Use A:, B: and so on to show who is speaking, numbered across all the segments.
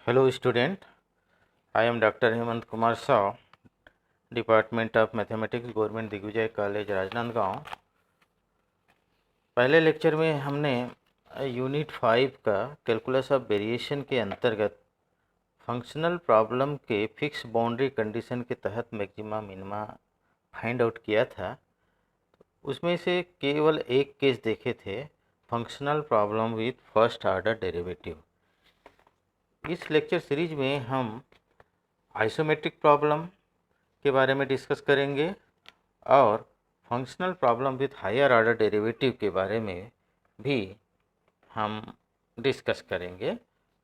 A: Hello student, I am Dr. Hemant Kumar Saw, Department of Mathematics, Government Digvijay college Rajnandgaon. पहले lecture में हमने unit 5 का calculus of variation के अंतर्गत फंक्शनल प्रॉब्लम के फिक्स बाउंड्री कंडीशन के तहत मैक्सिमा मिनिमा फाइंड आउट किया था। उसमें से केवल एक केस देखे थे, functional problem with first order derivative. इस लेक्चर सीरीज में हम आइसोमेट्रिक प्रॉब्लम के बारे में डिस्कस करेंगे और functional problem with higher order derivative के बारे में भी हम डिस्कस करेंगे।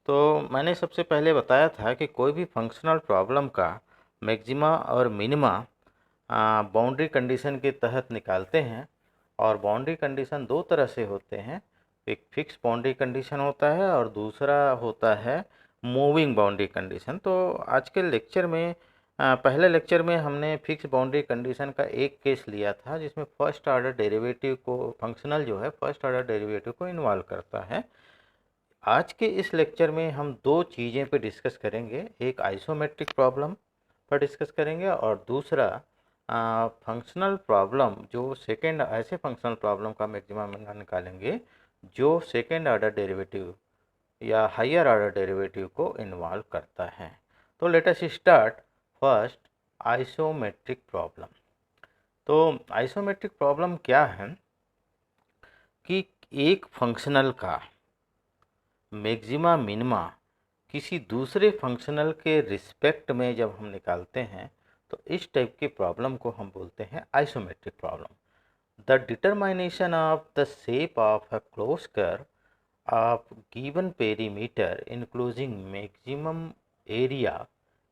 A: तो मैंने सबसे पहले बताया था कि कोई भी फंक्शनल प्रॉब्लम का मैक्सिमा और मिनिमा बाउंड्री कंडीशन के तहत निकालते हैं, और बाउंड्री कंडीशन दो तरह से होते हैं। एक फिक्स बाउंड्री कंडीशन होता है और दूसरा होता है मूविंग बाउंड्री कंडीशन। तो आज के लेक्चर में पहले लेक्चर में हमने फिक्स बाउंड्री कंडीशन का एक केस लिया था, जिसमें फर्स्ट ऑर्डर डेरिवेटिव को फंक्शनल जो है फर्स्ट ऑर्डर डेरिवेटिव को इन्वॉल्व करता है। आज के इस लेक्चर में हम दो चीज़ें पे डिस्कस करेंगे, एक आइसोमेट्रिक प्रॉब्लम पर डिस्कस करेंगे और दूसरा फंक्शनल प्रॉब्लम जो सेकेंड, ऐसे फंक्शनल प्रॉब्लम का मैक्सिमा मिनिमा निकालेंगे जो सेकेंड ऑर्डर डेरिवेटिव या हायर ऑर्डर डेरिवेटिव को इन्वॉल्व करता है। तो let us start first isometric problem. तो आइसोमेट्रिक प्रॉब्लम क्या है कि एक फंक्शनल का मैक्सिमा मिनिमा किसी दूसरे फंक्शनल के रिस्पेक्ट में जब हम निकालते हैं तो इस टाइप की प्रॉब्लम को हम बोलते हैं isometric problem. The determination of the shape of a close curve of given perimeter including maximum area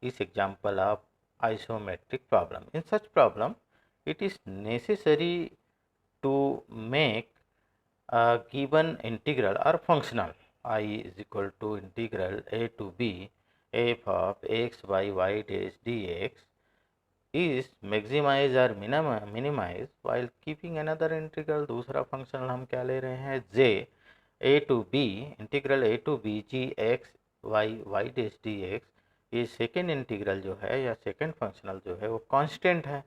A: is example of isometric problem. In such problem, it is necessary to make a given integral or functional I is equal to integral a to b f of x by y dash dx is maximize or minimize while keeping another integral। दूसरा functional हम क्या ले रहे हैं, j a to b integral a to b g x y y dash D x. ये second integral जो है या सेकेंड फंक्शनल जो है वो कांस्टेंट है,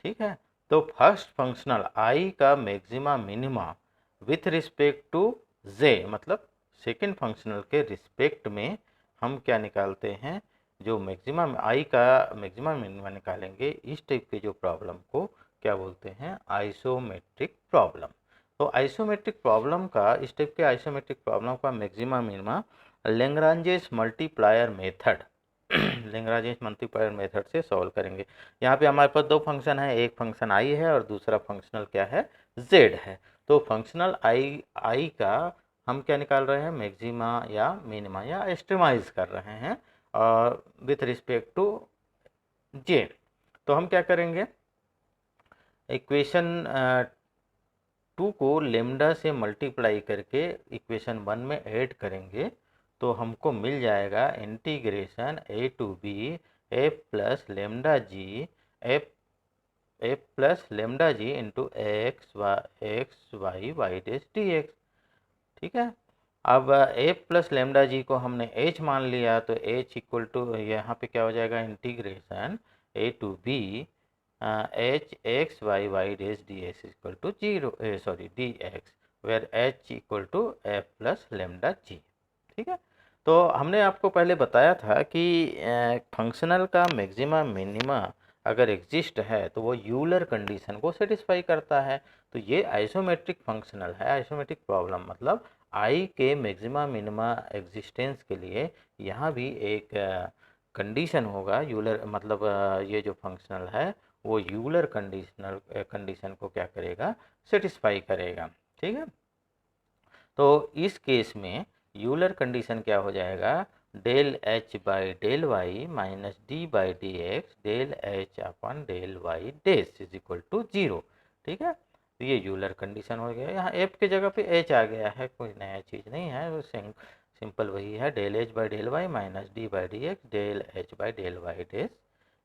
A: ठीक है। तो फर्स्ट फंक्शनल i का maxima minima with respect to j, मतलब सेकेंड फंक्शनल के रिस्पेक्ट में हम क्या निकालते हैं, जो मैक्सिमा i का मैक्सिमा मिनिमा निकालेंगे। इस टाइप के जो प्रॉब्लम को क्या बोलते हैं, आइसोमेट्रिक प्रॉब्लम। तो आइसोमेट्रिक प्रॉब्लम का, इस टाइप के आइसोमेट्रिक प्रॉब्लम का maxima minima Lagrange's multiplier method Lagrange's multiplier method से सॉल्व करेंगे। यहाँ पे हमारे पास दो फंक्शन है, एक फंक्शन i है और दूसरा फंक्शनल क्या है, z है। तो फंक्शनल i का हम क्या निकाल रहे हैं, मैक्सिमा या मिनिमा या एक्सट्रीमाइज कर रहे हैं और विथ रिस्पेक्ट टू j। तो हम क्या करेंगे, इक्वेशन 2 को लेमडा से मल्टीप्लाई करके इक्वेशन 1 में ऐड करेंगे तो हमको मिल जाएगा integration a to B F plus lambda G F plus lambda G into X Y Y dash D X, ठीक है। अब एफ प्लस लेमडा जी को हमने h मान लिया तो h इक्वल टू यहाँ पे क्या हो जाएगा, integration a to B H X Y Y dash D X equal to D X where H equal to F plus lambda G, ठीक है। तो हमने आपको पहले बताया था कि फंक्शनल का मैक्सिमा मिनिमा अगर एग्जिस्ट है तो वो यूलर कंडीशन को सेटिस्फाई करता है। तो ये आइसोमेट्रिक फंक्शनल है, आइसोमेट्रिक प्रॉब्लम मतलब आई के मैक्सिमा मिनिमा एग्जिस्टेंस के लिए यहाँ भी एक कंडीशन होगा यूलर, मतलब ये जो फंक्शनल है वो यूलर कंडीशन को क्या करेगा, सेटिस्फाई करेगा, ठीक है। तो इस केस में यूलर कंडीशन क्या हो जाएगा, del H by del Y minus D by D x del H upon del Y dash is equal to 0, ठीक है। तो ये यूलर कंडीशन हो गया। यहाँ एफ के जगह पे एच आ गया है, कोई नया चीज़ नहीं है, वो सिंपल वही है, del H by del Y minus D by D x del H by del Y dash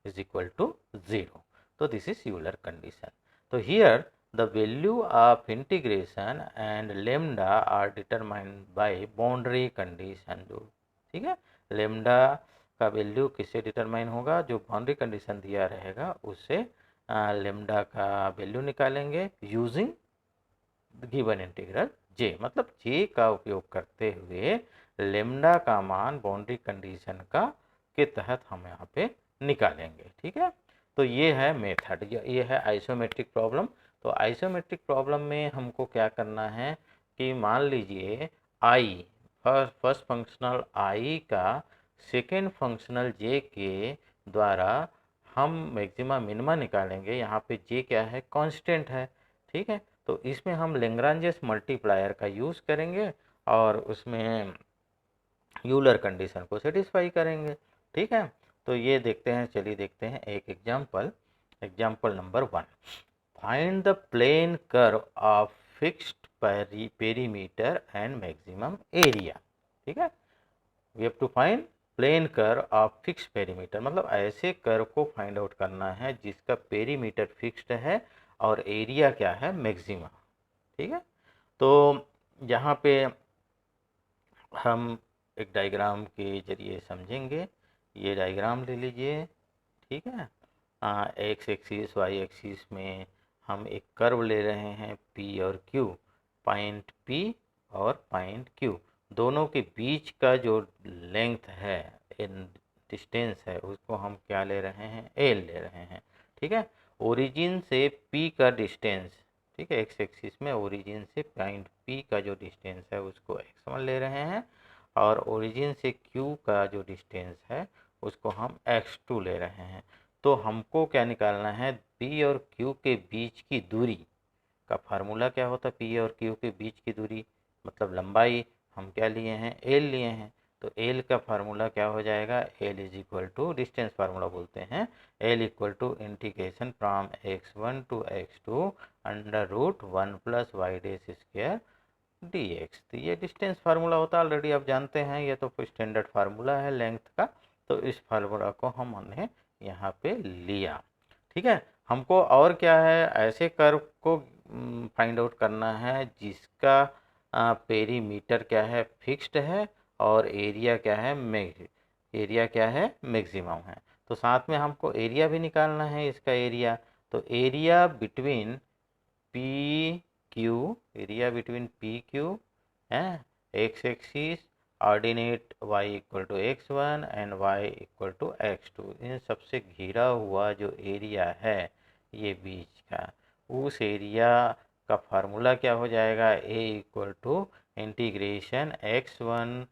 A: is equal to 0। तो दिस इज यूलर कंडीशन। तो here the value of integration and lambda are determined by boundary condition। जो ठीक है। Lambda का value किससे determine होगा, जो boundary condition दिया रहेगा उससे लेमडा का वैल्यू निकालेंगे यूजिंग गिवन इंटीग्रल जे, मतलब जे का उपयोग करते हुए लेमडा का मान बाउंड्री कंडीशन का के तहत हम यहाँ पे निकालेंगे। ठीक है, तो ये है मेथड, ये है आइसोमेट्रिक प्रॉब्लम। तो आइसोमेट्रिक प्रॉब्लम में हमको क्या करना है कि मान लीजिए आई, फर्स्ट फंक्शनल आई का सेकेंड फंक्शनल जे के द्वारा हम मैक्सिमा मिनिमा निकालेंगे। यहाँ पे जे क्या है, कांस्टेंट है। ठीक है, तो इसमें हम लेग्रांजियस मल्टीप्लायर का यूज़ करेंगे और उसमें यूलर कंडीशन को सेटिस्फाई करेंगे। ठीक है, तो ये देखते हैं, चलिए देखते हैं एक example. Example number 1, find the plane curve of fixed perimeter and maximum area. ठीक है, we have to find plane curve of fix perimeter, मतलब ऐसे कर्व को फाइंड आउट करना है जिसका पेरीमीटर फिक्स्ड है और एरिया क्या है, मैक्सिमम। ठीक है, तो यहाँ पे हम एक डायग्राम के जरिए समझेंगे। ये डायग्राम ले लीजिए। ठीक है, एक्स एक्सिस वाई एक्सिस में हम एक कर्व ले रहे हैं पी और क्यू, पॉइंट पी और पॉइंट क्यू, दोनों के बीच का जो लेंथ है, डिस्टेंस है, उसको हम क्या ले रहे हैं, एल ले रहे हैं। ठीक है, ओरिजिन से पी का डिस्टेंस, ठीक है, एक्स एक्सिस में ओरिजिन से पॉइंट पी का जो डिस्टेंस है उसको x1 ले रहे हैं और ओरिजिन से q का जो डिस्टेंस है उसको हम x2 ले रहे हैं। तो हमको क्या निकालना है, p और q के बीच की दूरी का फार्मूला क्या होता है, p और q के बीच की दूरी मतलब लंबाई हम क्या लिए हैं, l लिए हैं। तो l का फार्मूला क्या हो जाएगा, l is equal to, distance formula बोलते हैं, l equal to integration from x1 to x2 under root 1 plus Y dash square dx। तो ये डिस्टेंस फार्मूला होता है, ऑलरेडी आप जानते हैं, ये तो स्टैंडर्ड फार्मूला है लेंथ का। तो इस फार्मूला को हमने यहाँ पे लिया। ठीक है, हमको और क्या है, ऐसे कर्व को फाइंड आउट करना है जिसका पेरीमीटर क्या है, फिक्स्ड है और एरिया क्या है, एरिया क्या है, मैक्सिमम है। तो साथ में हमको एरिया भी निकालना है, इसका एरिया। तो area between P Q, area between P Q है, X axis, ordinate y equal to x1 and y equal to x2, इन सबसे घिरा हुआ जो एरिया है ये बीच का, उस एरिया का फार्मूला क्या हो जाएगा, a equal to integration x1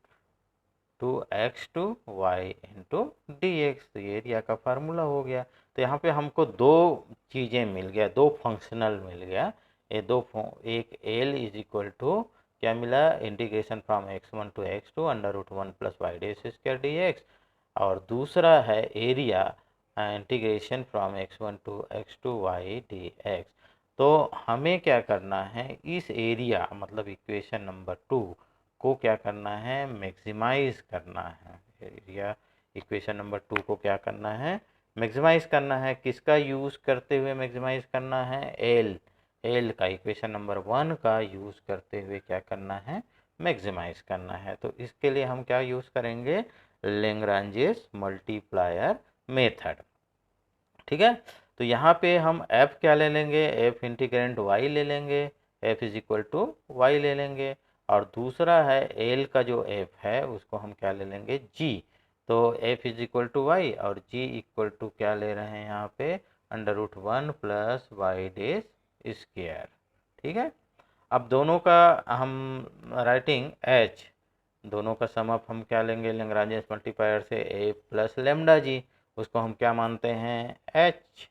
A: to x2 y into dx। तो ये एरिया का फार्मूला हो गया। तो यहाँ पे हमको दो चीज़ें मिल गया, दो फंक्शनल मिल गया। ये एक l इज इक्वल टू क्या मिला, integration from x1 to x2 under root 1 plus Y dash square dx, और दूसरा है area integration from x1 to x2 y dx। तो हमें क्या करना है, इस एरिया मतलब इक्वेशन नंबर 2 को क्या करना है, मैक्सिमाइज करना है। एरिया इक्वेशन नंबर 2 को क्या करना है, मैक्सिमाइज करना है। किसका यूज़ करते हुए मैक्सिमाइज करना है, एल का, इक्वेशन नंबर 1 का यूज़ करते हुए क्या करना है, मैक्सिमाइज करना है। तो इसके लिए हम क्या यूज़ करेंगे, लेग्रांजियस मल्टीप्लायर मेथड। ठीक है, तो यहाँ पे हम f क्या ले लेंगे, f इंटीग्रेंट y ले लेंगे, f is equal to Y ले लेंगे, और दूसरा है l का जो f है उसको हम क्या ले लेंगे, g। तो f is equal to Y और g इक्वल टू क्या ले रहे हैं यहाँ पे, under root 1 plus Y dash square. ठीक है, अब दोनों का हम राइटिंग h, दोनों का सम अप हम क्या लेंगे, लेग्रांजियस मल्टीप्लायर से a प्लस लेमडा जी, उसको हम क्या मानते हैं, h।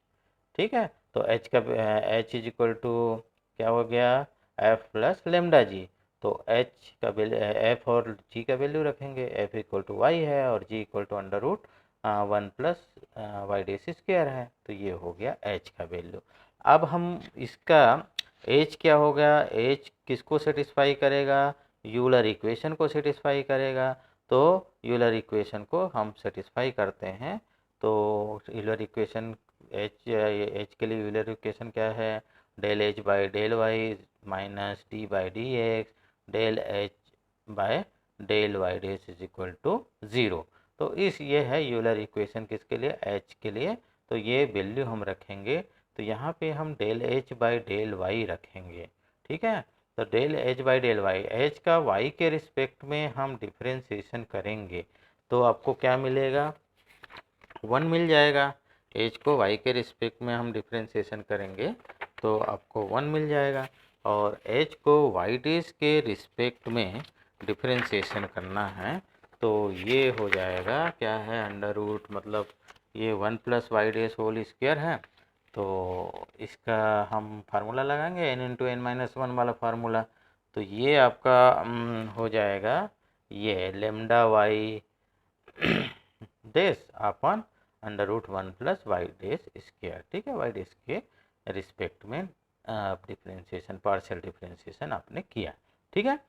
A: ठीक है, तो h का h इज इक्वल टू क्या हो गया, f प्लस लेमडा जी। तो h का वैल्यू, f और g का वैल्यू रखेंगे, f इक्वल टू वाई है और g equal to under root 1 plus Y dash square है। तो ये हो गया h का वैल्यू। अब हम इसका h क्या हो गया, h किसको सेटिस्फाई करेगा, यूलर इक्वेशन को सेटिस्फाई करेगा। तो यूलर इक्वेशन को हम सेटिस्फाई करते हैं। तो यूलर इक्वेशन एच के लिए यूलर इक्वेशन क्या है, del H by del Y minus D by D x del H by del Y dash is equal to 0। तो ये है यूलर इक्वेशन किसके लिए, एच के लिए। तो ये वैल्यू हम रखेंगे, तो यहाँ पे हम del H by del Y रखेंगे, ठीक है। तो del H by del Y, H का वाई के रिस्पेक्ट में हम डिफ्रेंसिएशन करेंगे तो आपको क्या मिलेगा, 1 मिल जाएगा। एच को वाई के रिस्पेक्ट में हम डिफ्रेंसिएशन करेंगे तो आपको 1 मिल जाएगा, और एच को वाई डैश के रिस्पेक्ट में डिफ्रेंसिएशन करना है तो ये हो जाएगा क्या है, अंडर रूट, मतलब ये 1 plus Y dash whole square है। तो इसका हम फार्मूला लगाएंगे N into N minus one वाला फार्मूला। तो ये आपका हो जाएगा ये lambda Y dash upon under root 1 plus Y dash square, ठीक है। वाई डैश के रिस्पेक्ट में डिफ्रेंसिएशन, पार्शियल डिफ्रेंसिएशन आपने किया, ठीक है।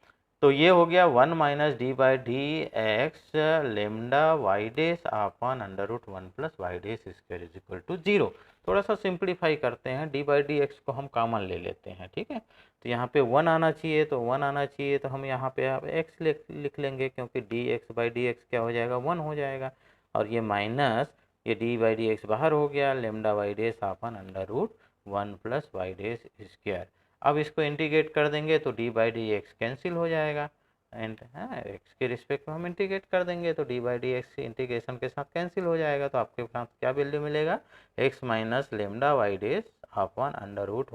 A: तो ये हो गया 1 minus D by D X lambda Y dash upon under root 1 plus Y dash square is equal to 0। थोड़ा सा सिंप्लीफाई करते हैं, डी बाई डी एक्स को हम कॉमन ले लेते हैं, ठीक है। तो यहाँ पे 1 आना चाहिए, तो 1 आना चाहिए, तो हम यहाँ पे एक्स लिख लेंगे, क्योंकि D x by D x क्या हो जाएगा, 1 हो जाएगा। और ये माइनस ये डी बाई डी एक्स बाहर हो गया, lambda Y dash upon under root 1 plus Y dash square. अब इसको इंटीग्रेट कर देंगे तो D by D X cancel हो जाएगा, एंड एक्स के रिस्पेक्ट में हम इंटीग्रेट कर देंगे तो D by D x integration के साथ कैंसिल हो जाएगा। तो आपके पास क्या वैल्यू मिलेगा, X minus lambda Y dash upon under root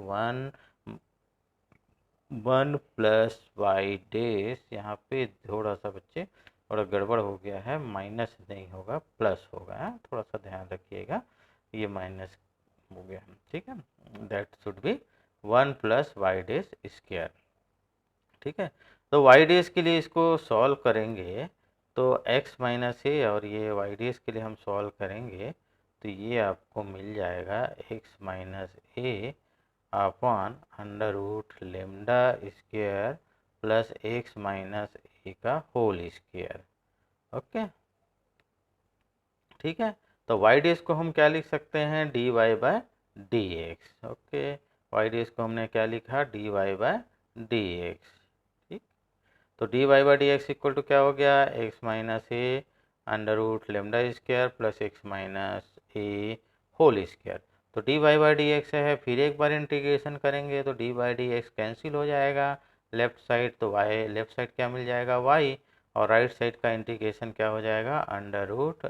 A: 1 plus Y dash. यहाँ पे थोड़ा सा बच्चे थोड़ा गड़बड़ हो गया है, माइनस नहीं होगा प्लस होगा, थोड़ा सा ध्यान रखिएगा, ये माइनस हो गया, ठीक है। That should be 1 plus Y dash square, ठीक है। तो वाई डैश के लिए इसको सॉल्व करेंगे तो x माइनस ए, और ये वाई डैश के लिए हम सॉल्व करेंगे तो ये आपको मिल जाएगा x minus A upon under root lambda square plus X minus A का होल स्क्वायर, ओके, ठीक है। तो वाई डैश को हम क्या लिख सकते हैं, D Y by D X, okay. Y dash को हमने क्या लिखा, D Y by D X, ठीक। तो D Y by D X equal to क्या हो गया, X minus A under root lambda square plus X minus A whole square. तो D Y by D X है, फिर एक बार इंटीग्रेशन करेंगे तो D by D X cancel हो जाएगा लेफ्ट साइड, तो वाई लेफ्ट साइड क्या मिल जाएगा, वाई, और राइट साइड का इंटीग्रेशन क्या हो जाएगा, under root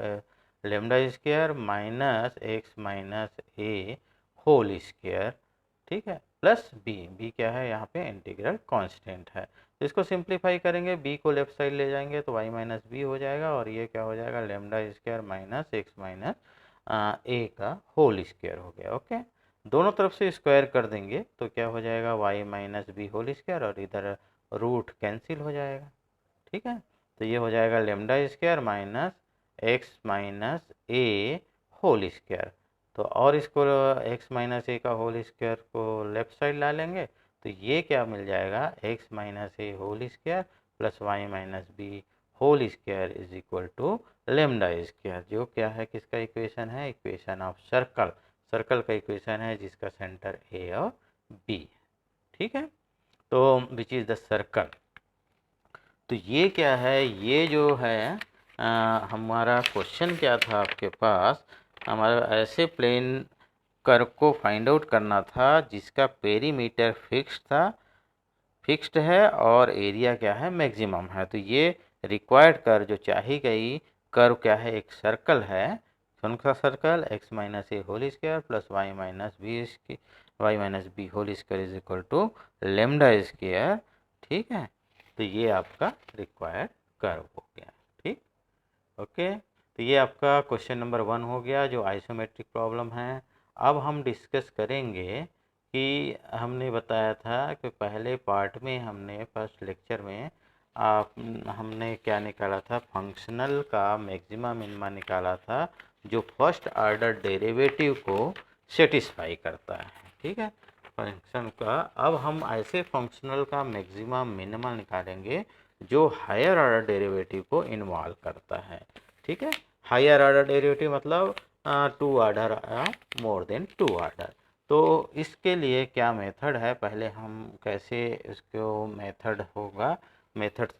A: lambda square minus X minus A whole square, ठीक है, प्लस बी, बी क्या है यहाँ पे इंटीग्रल कांस्टेंट है। तो इसको सिंप्लीफाई करेंगे, बी को लेफ्ट साइड ले जाएंगे तो वाई माइनस बी हो जाएगा, और ये क्या हो जाएगा, lambda square minus X minus A का होल स्क्वायर हो गया, ओके। दोनों तरफ से स्क्वायर कर देंगे तो क्या हो जाएगा, Y minus B whole square, और इधर रूट कैंसिल हो जाएगा, ठीक है। तो ये हो जाएगा lambda square minus X minus A whole square. तो और इसको एक्स माइनस ए का होल स्क्वायर को लेफ्ट साइड ला लेंगे तो ये क्या मिल जाएगा, X minus A whole square plus Y minus B whole square is equal to lambda square, जो क्या है, किसका इक्वेशन है, इक्वेशन ऑफ सर्कल, सर्कल का इक्वेशन है जिसका सेंटर ए और बी, ठीक है। तो विच इज़ द सर्कल। तो ये क्या है, ये जो है हमारा क्वेश्चन क्या था आपके पास, हमारा ऐसे प्लेन कर्व को फाइंड आउट करना था जिसका पेरीमीटर फिक्स्ड है और एरिया क्या है, मैक्सिमम है। तो ये रिक्वायर्ड कर्व जो चाही गई कर्व क्या है, एक सर्कल है, कौन सा circle, X minus A whole square plus Y minus B whole square is equal to lambda square, ठीक है। तो ये आपका रिक्वायर्ड कर्व हो गया, ठीक, ओके। तो ये आपका क्वेश्चन नंबर 1 हो गया जो आइसोमेट्रिक प्रॉब्लम है। अब हम डिस्कस करेंगे कि हमने बताया था कि पहले पार्ट में हमने फर्स्ट लेक्चर में हमने क्या निकाला था, फंक्शनल का मैक्सिमा मिनिमा निकाला था जो फर्स्ट ऑर्डर डेरिवेटिव को सेटिस्फाई करता है, ठीक है, फंक्शन का। अब हम ऐसे फंक्शनल का मैक्सिमा मिनिमा निकालेंगे जो हायर ऑर्डर डेरिवेटिव को इन्वॉल्व करता है, ठीक है। हायर ऑर्डर डेरिवेटिव मतलब 2 ऑर्डर मोर देन 2 ऑर्डर। तो इसके लिए क्या मेथड है, पहले हम कैसे इसको मेथड होगा, मेथड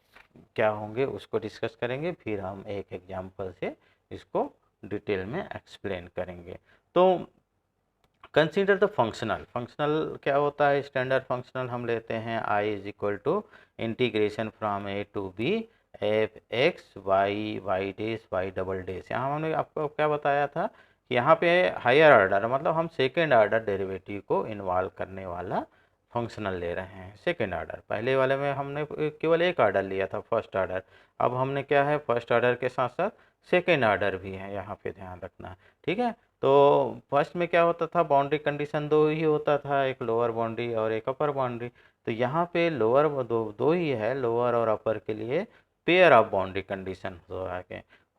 A: क्या होंगे उसको डिस्कस करेंगे, फिर हम एक एग्जाम्पल से इसको डिटेल में एक्सप्लेन करेंगे। तो कंसीडर द फंक्शनल क्या होता है, स्टैंडर्ड फंक्शनल हम लेते हैं I is equal to integration from A to B F X Y Y dash Y double dash. यहाँ हमने आपको क्या बताया था कि यहाँ पे हायर ऑर्डर मतलब हम सेकेंड ऑर्डर डेरिवेटिव को इन्वॉल्व करने वाला फंक्शनल ले रहे हैं। सेकेंड ऑर्डर, पहले वाले में हमने केवल एक ऑर्डर लिया था फर्स्ट ऑर्डर, अब हमने क्या है फर्स्ट ऑर्डर के साथ साथ सेकेंड ऑर्डर भी है, यहाँ पे ध्यान रखना। ठीक है, तो फर्स्ट में क्या होता था, बाउंड्री कंडीशन दो ही होता था, एक लोअर बाउंड्री और एक अपर बाउंड्री। तो यहाँ पे लोअर दो ही है, लोअर और अपर के लिए पेयर ऑफ बाउंड्री कंडीशन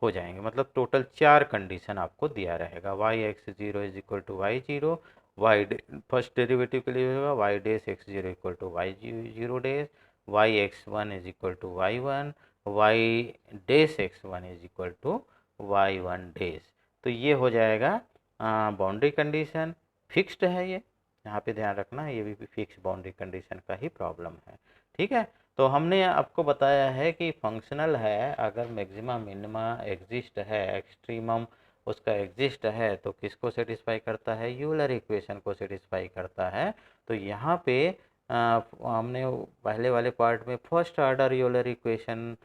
A: हो जाएंगे, मतलब टोटल 4 कंडीशन आपको दिया रहेगा। Y X zero is equal to Y zero, Y first derivative के लिए होगा Y dash X zero equal to Y zero dash, Y X one is equal to Y one, Y dash X one is equal to Y one dash. तो ये हो जाएगा boundary condition. Fixed है ये, यहाँ पे ध्यान रखना, ये भी फिक्स बाउंड्री कंडीशन का ही प्रॉब्लम है। ठीक है, तो हमने आपको बताया है कि फंक्शनल है, अगर मैक्सिमा मिनिमा एग्जिस्ट है, एक्सट्रीमम उसका एग्जिस्ट है, तो किसको सेटिस्फाई करता है, यूलर इक्वेशन को सेटिस्फाई करता है। तो यहाँ पे हमने पहले वाले पार्ट में फर्स्ट ऑर्डर यूलर इक्वेशन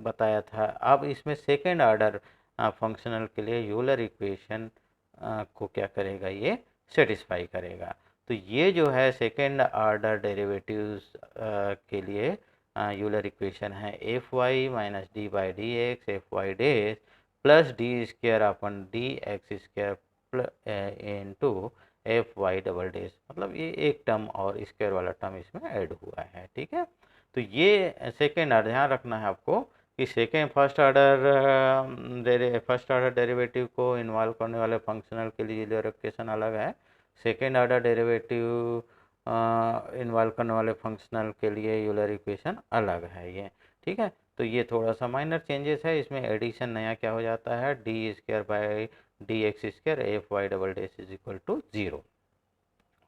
A: बताया था, अब इसमें सेकेंड ऑर्डर फंक्शनल के लिए यूलर इक्वेशन को क्या करेगा, ये सेटिस्फाई करेगा। तो ये जो है सेकेंड ऑर्डर डेरिवेटिव्स के लिए यूलर इक्वेशन है F Y minus D by D X F Y dash plus D square upon D x square into F Y double dash, मतलब ये एक टर्म और स्क्वायर वाला टर्म इसमें ऐड हुआ है। ठीक है, तो ये सेकेंड ऑर्डर, ध्यान रखना है आपको कि फर्स्ट ऑर्डर डेरिवेटिव को इन्वॉल्व करने वाले फंक्शनल के लिए यूलर इक्वेशन अलग है, सेकेंड ऑर्डर डेरिवेटिव इन्वॉल्व करने वाले फंक्शनल के लिए यूलर इक्वेशन अलग है ये। ठीक है, तो ये थोड़ा सा माइनर चेंजेस है, इसमें एडिशन नया क्या हो जाता है, D square by D x square F Y double dash is equal to 0।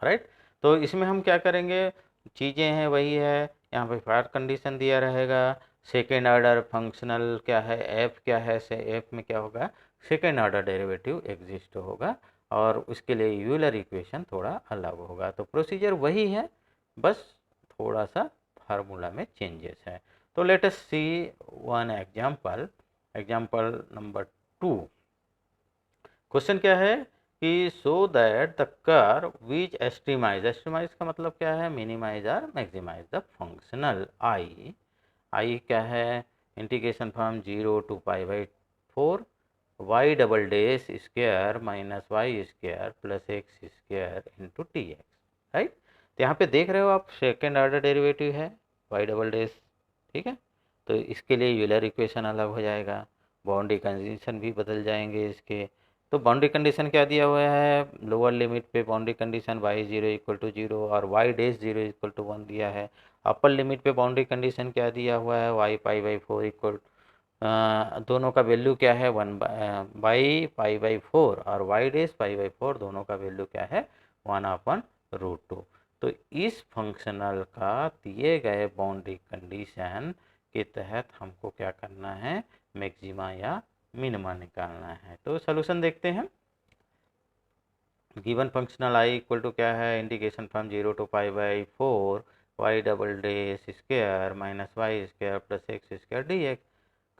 A: Right, तो इसमें हम क्या करेंगे, चीज़ें हैं वही है, यहाँ पे फायर कंडीशन दिया रहेगा, सेकेंड ऑर्डर फंक्शनल क्या है, एफ क्या है, से एफ में क्या होगा, सेकेंड ऑर्डर डेरिवेटिव एग्जिस्ट होगा, और उसके लिए यूलर इक्वेशन थोड़ा अलग होगा। तो प्रोसीजर वही है, बस थोड़ा सा फार्मूला में चेंजेस है। तो let us see one example, example number 2। Question क्या है कि so that the curve which extremise का मतलब क्या है, मिनिमाइज और मैक्सिमाइज द फंक्शनल आई क्या है, integration from 0 to pi by 4 Y double dash square minus Y square plus X square into T X. Right, तो यहाँ पे देख रहे हो आप सेकेंड ऑर्डर डेरिवेटिव है वाई डबल डेस। ठीक है, तो इसके लिए यूलर इक्वेशन अलग हो जाएगा, बाउंड्री कंडीशन भी बदल जाएंगे इसके। तो बाउंड्री कंडीशन क्या दिया हुआ है, लोअर लिमिट पे boundary condition Y zero equal to 0 और Y dash zero equal to 1 दिया है। अपर लिमिट पे बाउंड्री कंडीशन क्या दिया हुआ है, वाई पाई बाई 4 इक्वल, दोनों का वैल्यू क्या है, 1 बाई पाई बाई 4 और वाई डेस पाई बाई 4, दोनों का वैल्यू क्या है, 1/√2। तो इस फंक्शनल का दिए गए बाउंड्री कंडीशन के तहत हमको क्या करना है, मैक्सिमा या मिनिमा निकालना है। तो सॉल्यूशन देखते हैं। Given functional I equal to क्या है, integration from 0 to pi by 4 Y double dash square minus Y square plus X square D X.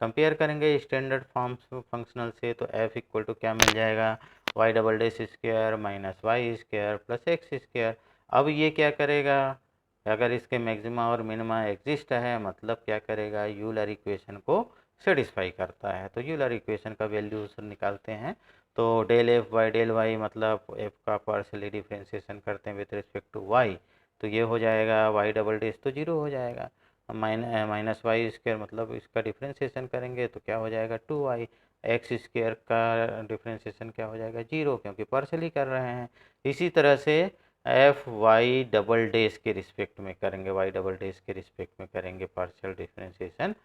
A: Compare करेंगे स्टैंडर्ड फॉर्म फंक्शनल से, तो f इक्वल टू क्या मिल जाएगा, Y double dash square minus Y square plus X square. अब ये क्या करेगा, अगर इसके मैक्सिमा और मिनिमा एग्जिस्ट है, मतलब क्या करेगा, यूलर इक्वेशन को सेटिस्फाई करता है। तो यूलर इक्वेशन का वैल्यू निकालते हैं, तो del F by del Y, मतलब एफ का पार्शली डिफ्रेंशिएशन करते हैं विद रिस्पेक्ट टू वाई, तो ये हो जाएगा वाई डबल डेस तो 0 हो जाएगा, माइनस वाई स्क्वायर मतलब इसका डिफ्रेंशिएशन करेंगे तो क्या हो जाएगा 2y, एक्स स्क्वायर का डिफ्रेंशिएशन क्या हो जाएगा 0, क्योंकि पार्शली कर रहे हैं। इसी तरह से एफ वाई डबल डेस के रिस्पेक्ट में करेंगे, वाई डबल डेस के रिस्पेक्ट में करेंगे पार्शियल डिफ्रेंशिएशन,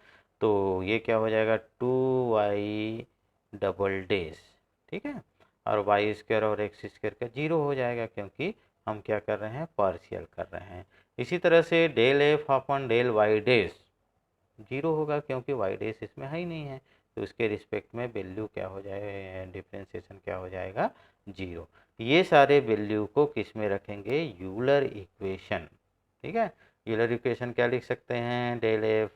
A: तो ये क्या हो जाएगा 2y डबल डेस। ठीक है, और वाई स्क्वायर और एक्स स्क्वायर का 0 हो जाएगा, क्योंकि हम क्या कर रहे हैं, पार्शियल कर रहे हैं। इसी तरह से डेल एफ अपन डेल वाई डेस, जीरो होगा, क्योंकि वाई डैश इसमें है ही नहीं है, तो इसके रिस्पेक्ट में वैल्यू क्या हो जाए, डिफ्रेंशिएशन क्या हो जाएगा, जीरो। ये सारे वैल्यू को किस में रखेंगे, यूलर इक्वेशन। ठीक है, यूलर इक्वेशन क्या लिख सकते हैं, del f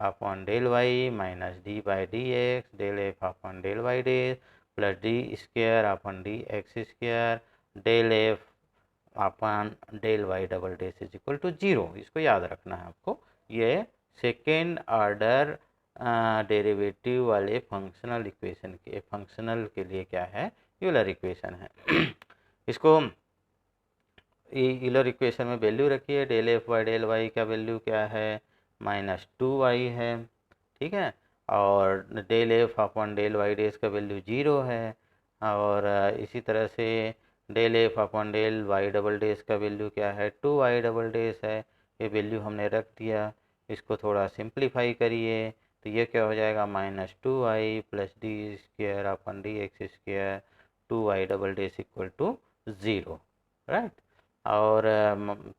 A: upon del Y minus D by D x del f upon del Y dash plus D square upon d x square del f upon del y double dash is equal to zero. इसको याद रखना है आपको। ये second order derivative वाले functional equation के, functional के लिए क्या है, यूलर इक्वेशन है। इसको यूलर इक्वेशन में वैल्यू रखिए, del F by del Y का वैल्यू क्या है, -2y है। ठीक है, और del f upon del Y dash का वैल्यू जीरो है, और इसी तरह से del f upon del y double dash का वैल्यू क्या है, 2y डबल डैश है। ये वैल्यू हमने रख दिया। इसको थोड़ा सिंप्लीफाई करिए तो ये क्या हो जाएगा, -2y plus D square upon d x square 2y double dash equal to zero, right. और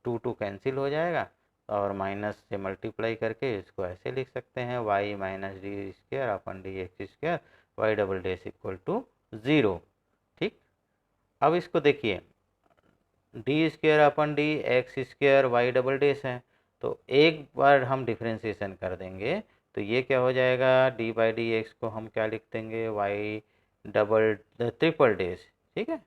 A: 2 कैंसिल हो जाएगा, और माइनस से मल्टीप्लाई करके इसको ऐसे लिख सकते हैं, y minus d square upon D x square y double dash equal to zero. ठीक, अब इसको देखिए, d square upon D x square y double dash है, तो एक बार हम डिफ्रेंशिएशन कर देंगे तो ये क्या हो जाएगा, डी बाई डी एक्स को हम क्या लिख देंगे, वाई डबल ट्रिपल डैश। ठीक है,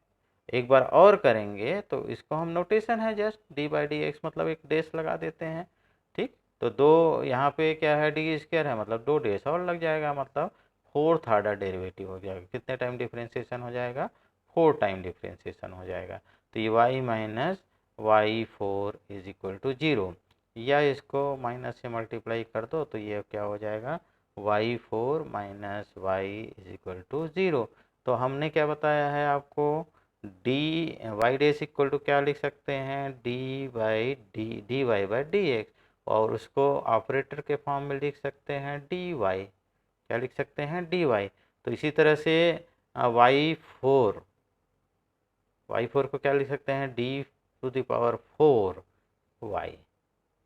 A: एक बार और करेंगे तो इसको हम नोटेशन है just D by D x मतलब एक डैश लगा देते हैं। ठीक, तो दो यहाँ पे क्या है, डी स्क्वायर है मतलब दो डैश और लग जाएगा, मतलब फोर्थ ऑर्डर डेरिवेटिव हो जाएगा। कितने टाइम डिफ्रेंशिएशन हो जाएगा, 4 टाइम डिफ्रेंशिएशन हो जाएगा। तो ये y minus y four is equal to zero, या इसको माइनस से मल्टीप्लाई कर दो तो ये क्या हो जाएगा, y4 minus y is equal to zero. तो हमने क्या बताया है आपको, d y dash equal to क्या लिख सकते हैं, D Y by D x, और उसको ऑपरेटर के फॉर्म में लिख सकते हैं डी वाई, क्या लिख सकते हैं, डी वाई। तो इसी तरह से y4 को क्या लिख सकते हैं, d to the power 4 y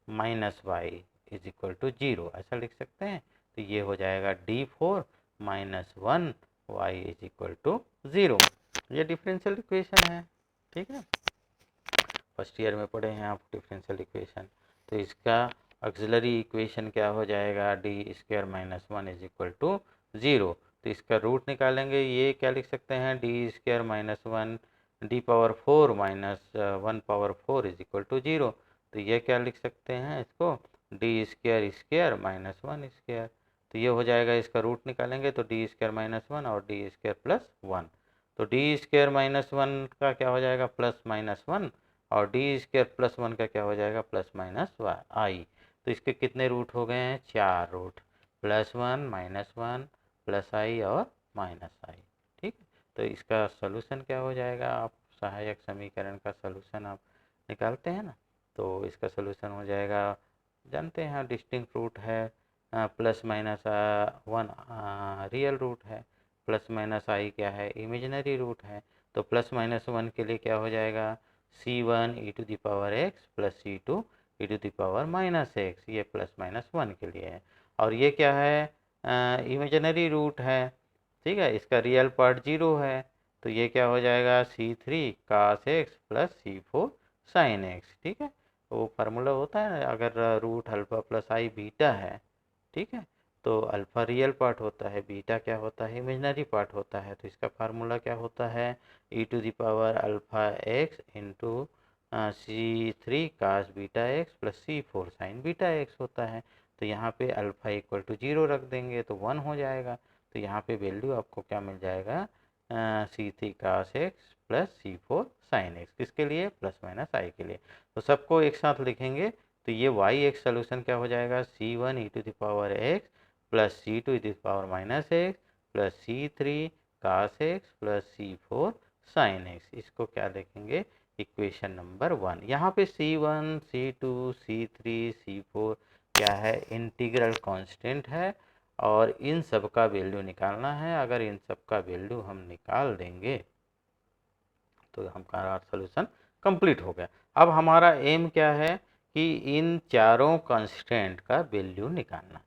A: minus y is equal to zero, ऐसा लिख सकते हैं। तो ये हो जाएगा d4 minus 1 y is equal to zero. ये डिफरेंशियल इक्वेशन है। ठीक है, फर्स्ट ईयर में पढ़े हैं आप डिफरेंशियल इक्वेशन। तो इसका ऑक्सिलरी इक्वेशन क्या हो जाएगा, d square minus 1 is equal to zero. तो इसका रूट निकालेंगे, ये क्या लिख सकते हैं, d square minus 1 d power 4 minus 1 power 4 is equal to zero. तो ये क्या लिख सकते हैं, इसको d square square minus 1 square. तो ये हो जाएगा, इसका रूट निकालेंगे तो डी स्क्वायर माइनस 1 और डी स्क्वायर प्लस 1। तो डी स्क्वायर माइनस 1 का क्या हो जाएगा, प्लस माइनस 1, और डी स्क्वायर प्लस 1 का क्या हो जाएगा, प्लस माइनस आई। तो इसके कितने रूट हो गए हैं, 4 रूट, +1 -1 प्लस आई और माइनस आई। ठीक, तो इसका सोल्यूशन क्या हो जाएगा, आप सहायक समीकरण का सोल्यूशन आप निकालते हैं ना, तो इसका सोल्यूशन हो जाएगा, जानते हैं डिस्टिंक्ट रूट है, प्लस माइनस 1 रियल रूट है, प्लस माइनस आई क्या है, इमेजिनरी रूट है। तो प्लस माइनस 1 के लिए क्या हो जाएगा, c1 e to the power x plus c2 e to the power minus x, ये प्लस माइनस 1 के लिए है। और ये क्या है, इमेजिनरी रूट है। ठीक है, इसका रियल पार्ट 0 है, तो ये क्या हो जाएगा, c3 cos x plus c4 sin x। ठीक है, वो फार्मूला होता है ना, अगर रूट अल्फा प्लस आई बीटा है, ठीक है, तो अल्फा रियल पार्ट होता है, बीटा क्या होता है, इमेजिनरी पार्ट होता है। तो इसका फार्मूला क्या होता है, e to the power alpha x into c3 cos beta x plus c4 sin beta x होता है। तो यहाँ पे अल्फा इक्वल टू 0 रख देंगे तो 1 हो जाएगा। तो यहाँ पे वैल्यू आपको क्या मिल जाएगा, c3 cos x plus c4 sin x, किसके लिए, प्लस माइनस आई के लिए। तो सबको एक साथ लिखेंगे तो ये y एक्स सोल्यूशन क्या हो जाएगा, c1 e to the power x plus c2 e to the power minus x plus c3 cos x plus c4 sin x। इसको क्या लिखेंगे, इक्वेशन नंबर 1। यहाँ पे c1 c2 c3 c4 क्या है, इंटीग्रल कांस्टेंट है, और इन सब का वैल्यू निकालना है। अगर इन सब का वैल्यू हम निकाल देंगे तो हमारा सोल्यूशन कंप्लीट हो गया। अब हमारा एम क्या है कि इन चारों कांस्टेंट का वैल्यू निकालना।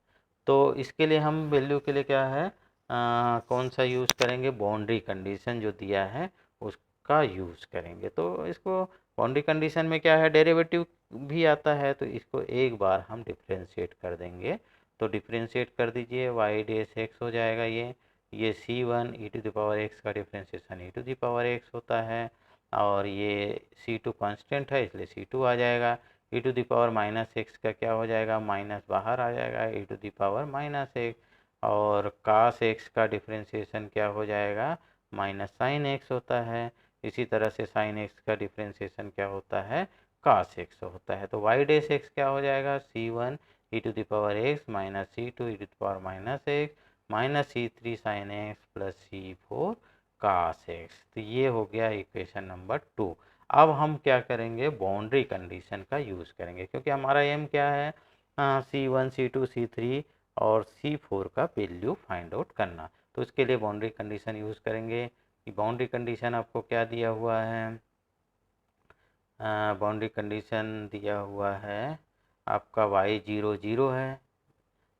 A: तो इसके लिए हम वैल्यू के लिए क्या है कौन सा यूज़ करेंगे, बाउंड्री कंडीशन जो दिया है उसका यूज़ करेंगे। तो इसको बाउंड्री कंडीशन में क्या है, डेरिवेटिव भी आता है, तो इसको एक बार हम डिफ्रेंशिएट कर देंगे। तो डिफ्रेंशिएट कर दीजिए, वाई डेस एक्स हो जाएगा ये c1 e to the power x का differentiation e to the power x होता है, और ये c2 कांस्टेंट है इसलिए c2 आ जाएगा। e to the power minus x का क्या हो जाएगा, माइनस बाहर आ जाएगा, e to the power minus x, और cos x का डिफ्रेंशिएशन क्या हो जाएगा, माइनस साइन एक्स होता है। इसी तरह से साइन एक्स का डिफ्रेंशिएशन क्या होता है, cos x होता है। तो y डैश x क्या हो जाएगा, c1 e to the power x minus c2 e to the power minus x minus c3 sine x plus c4 cos x। तो ये हो गया इक्वेशन नंबर 2। अब हम क्या करेंगे, बाउंड्री कंडीशन का यूज़ करेंगे, क्योंकि हमारा एम क्या है, c1 c2 c3 और c4 का वैल्यू फाइंड आउट करना। तो इसके लिए बाउंड्री कंडीशन यूज़ करेंगे। कि बाउंड्री कंडीशन आपको क्या दिया हुआ है, बाउंड्री कंडीशन दिया हुआ है आपका y 0 0 है,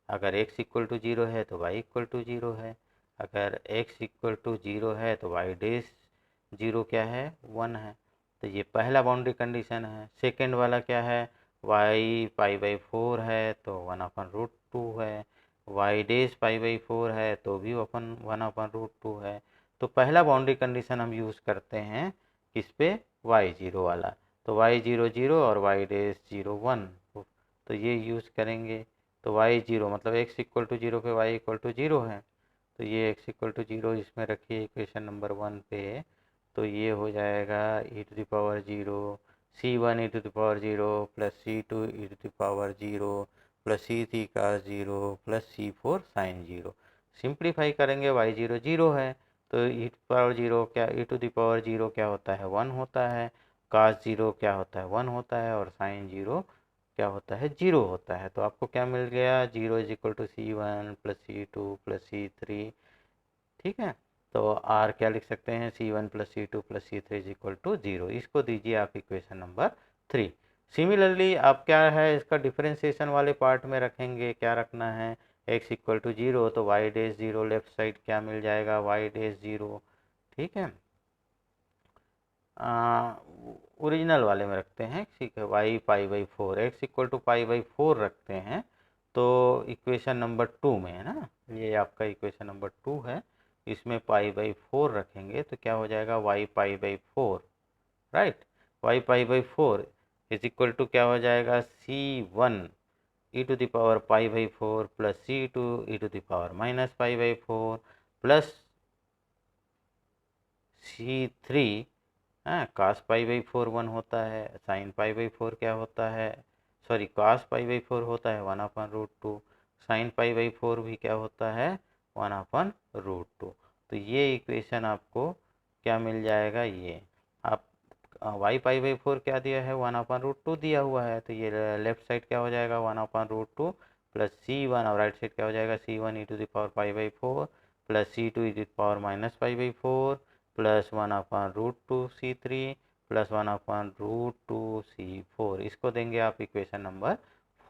A: अगर x इक्वल टू 0 है तो y इक्वल टू 0 है, अगर x इक्वल टू 0 है तो y डैश 0 क्या है, 1 है। तो ये पहला बाउंड्री कंडीशन है। सेकेंड वाला क्या है, y पाई बाई 4 है तो 1/√2 है, y डैश पाई बाई 4 है तो भी 1/√2 है। तो पहला बाउंड्री कंडीशन हम यूज़ करते हैं किस पे, y0 वाला। तो y0 0 और y डैश 0 1, तो ये यूज़ करेंगे। तो y0 मतलब x इक्वल टू 0 पे y इक्वल टू 0 है, तो ये x इक्वल टू 0 इसमें रखिए इक्वेशन नंबर 1 पे। तो ये हो जाएगा e to the power 0 c1 e to the power 0 plus c2 e to the power 0 plus c3 का 0 प्लस c4 साइन 0। सिंप्लीफाई करेंगे, y0 0 है तो e टू पावर 0 क्या, e टू द पावर 0 क्या होता है, 1 होता है, cos 0 क्या होता है, 1 होता है, और साइन 0 क्या होता है, 0 होता है। तो आपको क्या मिल गया, 0 is equal to c1 plus c2 plus c3। ठीक है, तो आर क्या लिख सकते हैं, c1 plus c2 plus c3 is equal to 0। इसको दीजिए आप इक्वेशन नंबर 3। सिमिलरली आप क्या है इसका डिफरेंशिएशन वाले पार्ट में रखेंगे, क्या रखना है, x इक्वल टू 0 तो y डैश 0 लेफ्ट साइड क्या मिल जाएगा, y डैश 0। ठीक है, ओरिजिनल वाले में रखते हैं, ठीक है, y pi by 4 x equal to pi by 4 रखते हैं। तो इक्वेशन नंबर 2 में है ना, ये आपका इक्वेशन नंबर 2 है, इसमें पाई बाई 4 रखेंगे तो क्या हो जाएगा, y pi by 4, right, y pi by 4 is equal to क्या हो जाएगा, c1 e to the power pi by 4 plus c2 e to the power minus pi by 4 plus c3, हाँ, cos पाई बाई 4 1 होता है, sine pi by 4 क्या होता है, sorry cos pi by 4 होता है 1/√2, साइन पाई बाई 4 भी क्या होता है, 1/√2। तो ये इक्वेशन आपको क्या मिल जाएगा, ये आप y पाई बाई 4 क्या दिया है, 1/√2 दिया हुआ है, तो ये लेफ्ट साइड क्या हो जाएगा, 1/√2 प्लस c1, और राइट साइड क्या हो जाएगा, c1 e to the power pi by 4 plus c2 e to the power minus pi by 4 plus 1/√2 c3 plus 1/√2 c4। इसको देंगे आप इक्वेशन नंबर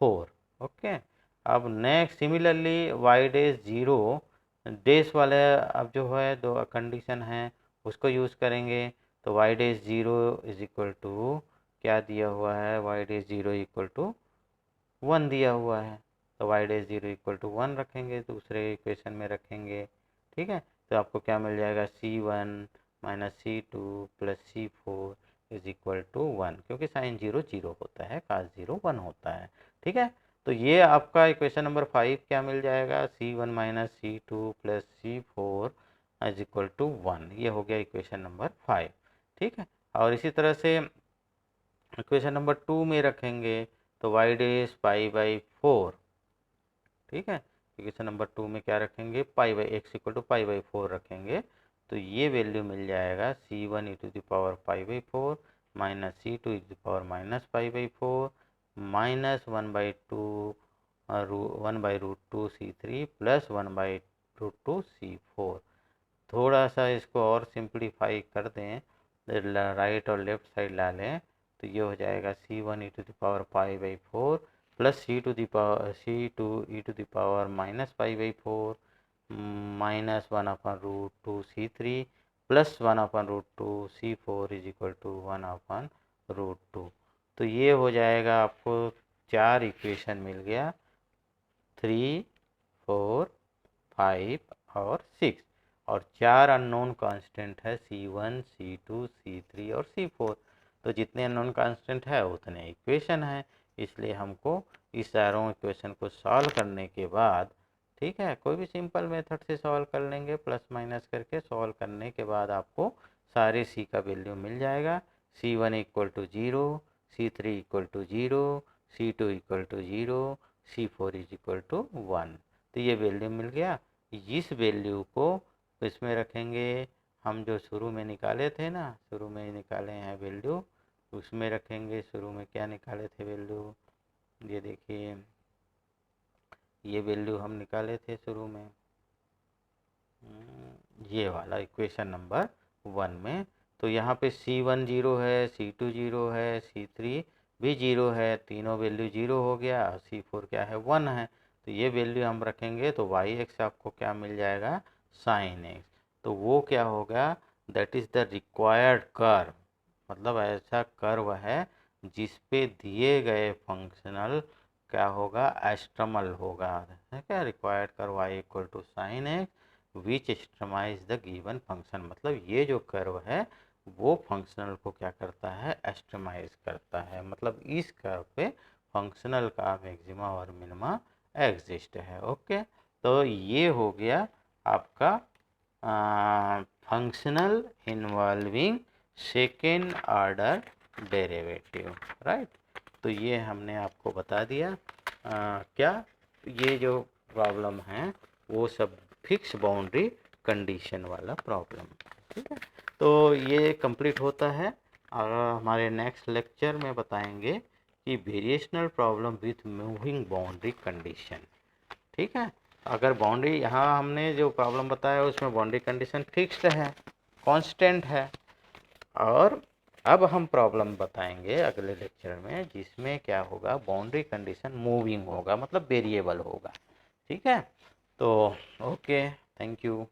A: 4। ओके, अब next similarly y dash 0 dash वाले अब जो है दो कंडीशन है उसको यूज़ करेंगे। तो y dash 0 is equal to क्या दिया हुआ है, y डैश 0 इक्वल टू 1 दिया हुआ है, तो y डैश 0 इक्वल टू 1 रखेंगे, दूसरे इक्वेशन में रखेंगे। ठीक है, तो आपको क्या मिल जाएगा, c1 minus c2 plus c4 is equal to 1, क्योंकि साइन 0 0 होता है, cos 0 1 होता है। ठीक है, तो ये आपका इक्वेशन नंबर 5 क्या मिल जाएगा, c1 minus c2 plus c4 is equal to 1। ये हो गया इक्वेशन नंबर 5। ठीक है, और इसी तरह से इक्वेशन नंबर 2 में रखेंगे तो y डैश पाई बाई 4। ठीक है, इक्वेशन नंबर 2 में क्या रखेंगे, pi by x equal to pi by 4 रखेंगे, तो ये वैल्यू मिल जाएगा c1 e to the power pi by 4 minus c2 e to the power minus pi by 4 minus 1/√2 c3 plus 1/√2 c4। थोड़ा सा इसको और सिंप्लीफाई कर दें, राइट और लेफ्ट साइड ला लें, तो ये हो जाएगा c1 e to the power pi by 4 plus C two E to the power -π/4 -1/√2 C3 plus 1/√2 C4 is equal to 1/√2। तो ये हो जाएगा, आपको 4 इक्वेशन मिल गया, 3, 4, 5 और 6, और 4 अननोन कांस्टेंट है C1, C2, C3 और C4। तो जितने अननोन कांस्टेंट है उतने इक्वेशन है, इसलिए हमको इस चारों इक्वेशन को सॉल्व करने के बाद, ठीक है, कोई भी सिंपल मेथड से सॉल्व कर लेंगे, प्लस माइनस करके सॉल्व करने के बाद आपको सारे C का वैल्यू मिल जाएगा। C1 equal to 0, C3 equal to 0, C2 equal to 0, C4 is equal to 1। तो ये वैल्यू मिल गया। इस वैल्यू को इसमें रखेंगे, हम जो शुरू में निकाले थे ना, शुरू में निकाले हैं वैल्यू, उसमें रखेंगे। शुरू में क्या निकाले थे वैल्यू, ये देखिए, ये वैल्यू हम निकाले थे शुरू में, ये वाला इक्वेशन नंबर 1 में। तो यहाँ पे C1 0 है, C2 0 है, C3 भी 0 है, तीनों वैल्यू 0 हो गया, और C4 क्या है, 1 है। तो ये वैल्यू हम रखेंगे तो y एक्स आपको क्या मिल जाएगा, साइन एक्स। तो वो क्या होगा, that is the required curve, मतलब ऐसा कर्व है जिस पे दिए गए फंक्शनल क्या होगा, एस्ट्रमल होगा, है क्या, required curve y equal to sine X which extremise the given function. मतलब ये जो कर्व है वो फंक्शनल को क्या करता है, एस्ट्रमाइज करता है, मतलब इस कर्व पे फंक्शनल का मैक्सिमा और मिनिमा एग्जिस्ट है। ओके, तो ये हो गया आपका functional involving second order derivative, right. तो ये हमने आपको बता दिया। क्या ये जो प्रॉब्लम है वो सब फिक्स बाउंड्री कंडीशन वाला प्रॉब्लम, ठीक है। तो ये कंप्लीट होता है, और हमारे नेक्स्ट लेक्चर में बताएंगे कि variational problem with moving boundary condition, ठीक है। अगर बाउंड्री, यहाँ हमने जो प्रॉब्लम बताया उसमें बाउंड्री कंडीशन फिक्स्ड है, कांस्टेंट है, और अब हम प्रॉब्लम बताएंगे अगले लेक्चर में जिसमें क्या होगा, बाउंड्री कंडीशन मूविंग होगा, मतलब वेरिएबल होगा, ठीक है। तो ओके, थैंक यू।